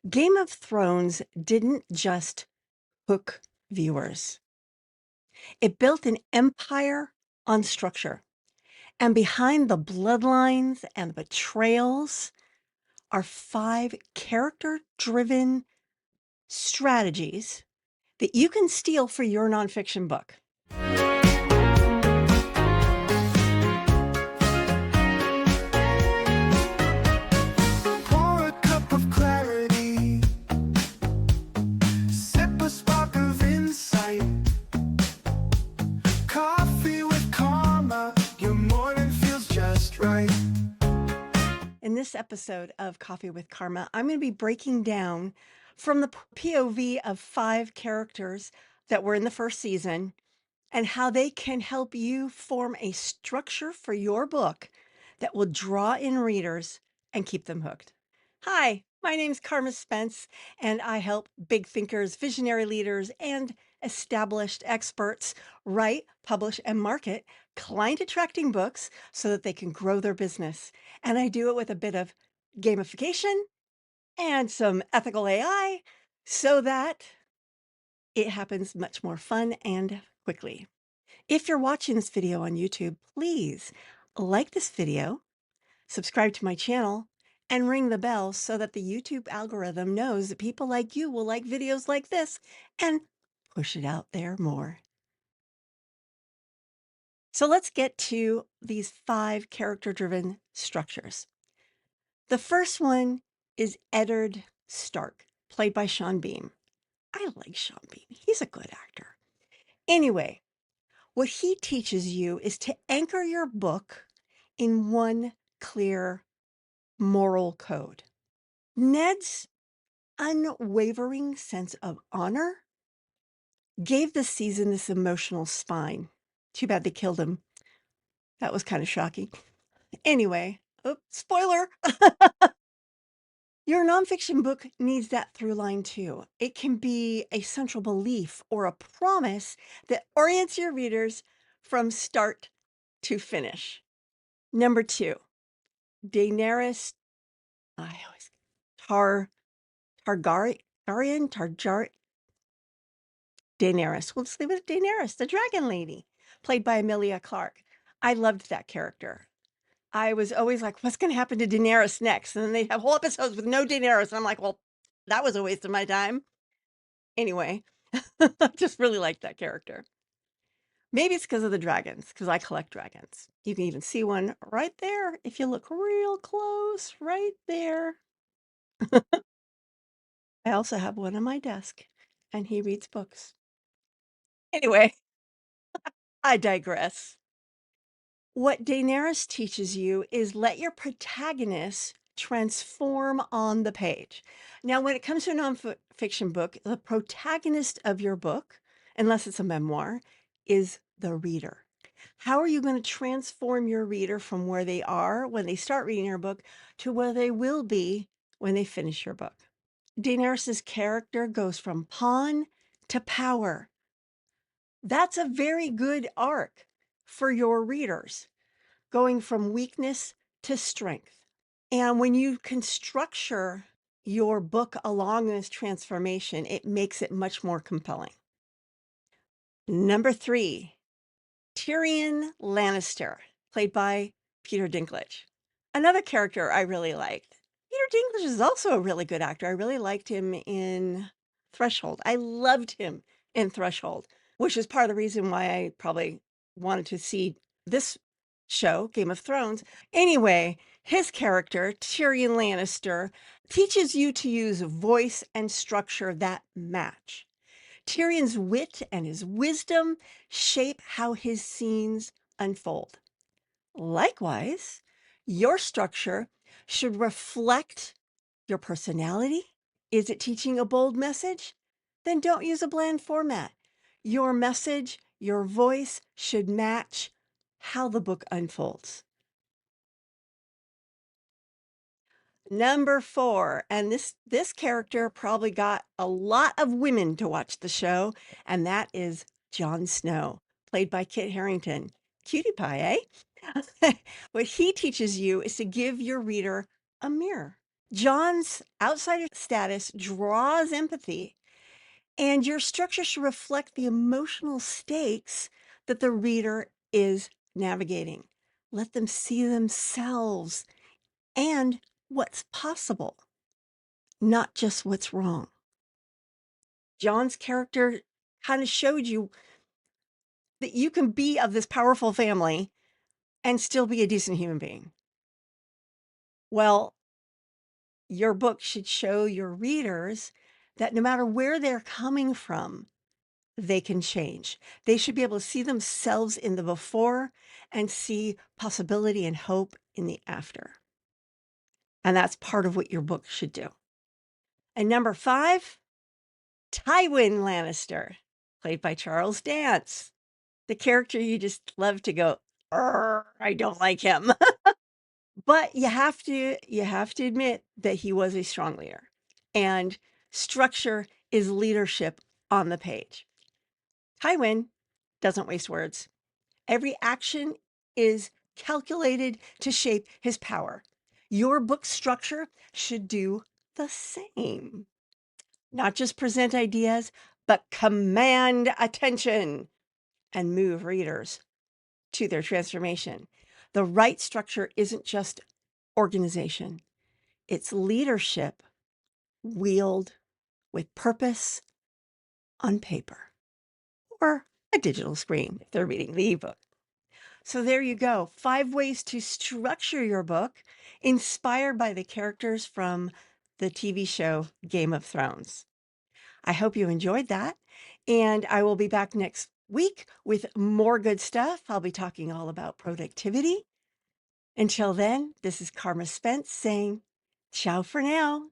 Game of Thrones didn't just hook viewers. It built an empire on structure. And behind the bloodlines and the betrayals are 5 character-driven strategies that you can steal for your nonfiction book. Pour a cup of clarity, sip a spark of insight. Coffee with Karma, your morning feels just right. In this episode of Coffee with Karma, I'm going to be breaking down from the POV of 5 characters that were in the first season and how they can help you form a structure for your book that will draw in readers and keep them hooked. Hi, my name's Carma Spence, and I help big thinkers, visionary leaders, and established experts write, publish, and market client attracting books so that they can grow their business. And I do it with a bit of gamification and some ethical AI so that it happens much more fun and quickly. If you're watching this video on YouTube, please like this video, subscribe to my channel, and ring the bell so that the YouTube algorithm knows that people like you will like videos like this and push it out there more. So let's get to these 5 character-driven structures. The first one is Eddard Stark, played by Sean Bean. I like Sean Bean. He's a good actor. Anyway, what he teaches you is to anchor your book in one clear moral code. Ned's unwavering sense of honor gave the season this emotional spine. Too bad they killed him. That was kind of shocking. Anyway, spoiler. Your nonfiction book needs that through line too. It can be a central belief or a promise that orients your readers from start to finish. Number 2, Daenerys I always Tar Targaryen, Daenerys. We'll just leave it at Daenerys, the dragon lady, played by Emilia Clarke. I loved that character. I was always like, what's going to happen to Daenerys next? And then they have whole episodes with no Daenerys. And I'm like, well, that was a waste of my time. Anyway, I just really liked that character. Maybe it's because of the dragons, because I collect dragons. You can even see one right there if you look real close, right there. I also have one on my desk, and he reads books. Anyway, I digress. What Daenerys teaches you is let your protagonist transform on the page. Now, when it comes to a nonfiction book, the protagonist of your book, unless it's a memoir, is the reader. How are you going to transform your reader from where they are when they start reading your book to where they will be when they finish your book? Daenerys' character goes from pawn to power. That's a very good arc for your readers, going from weakness to strength. And when you can structure your book along this transformation, it makes it much more compelling. Number 3, Tyrion Lannister, played by Peter Dinklage. Another character I really liked. Peter Dinklage is also a really good actor. I really liked him in Threshold. I loved him in Threshold, which is part of the reason why I probably wanted to see this show, Game of Thrones. Anyway, his character, Tyrion Lannister, teaches you to use voice and structure that match. Tyrion's wit and his wisdom shape how his scenes unfold. Likewise, your structure should reflect your personality. Is it teaching a bold message? Then don't use a bland format. Your message, your voice should match how the book unfolds. Number 4, and this character probably got a lot of women to watch the show, and that is Jon Snow, played by Kit Harington. Cutie pie, eh? What he teaches you is to give your reader a mirror. John's outsider status draws empathy, and your structure should reflect the emotional stakes that the reader is navigating. Let them see themselves and what's possible, not just what's wrong. John's character kind of showed you that you can be of this powerful family and still be a decent human being. Well, your book should show your readers that no matter where they're coming from, they can change. They should be able to see themselves in the before and see possibility and hope in the after. And that's part of what your book should do. And number 5, Tywin Lannister, played by Charles Dance. The character you just love to go, "Arr, I don't like him." But you have to admit that he was a strong leader. And structure is leadership on the page. Tywin doesn't waste words. Every action is calculated to shape his power. Your book structure should do the same. Not just present ideas, but command attention and move readers to their transformation. The right structure isn't just organization, it's leadership wielded with purpose on paper or a digital screen if they're reading the ebook. So there you go. 5 ways to structure your book inspired by the characters from the TV show Game of Thrones. I hope you enjoyed that. And I will be back next week with more good stuff. I'll be talking all about productivity. Until then, this is Carma Spence saying ciao for now.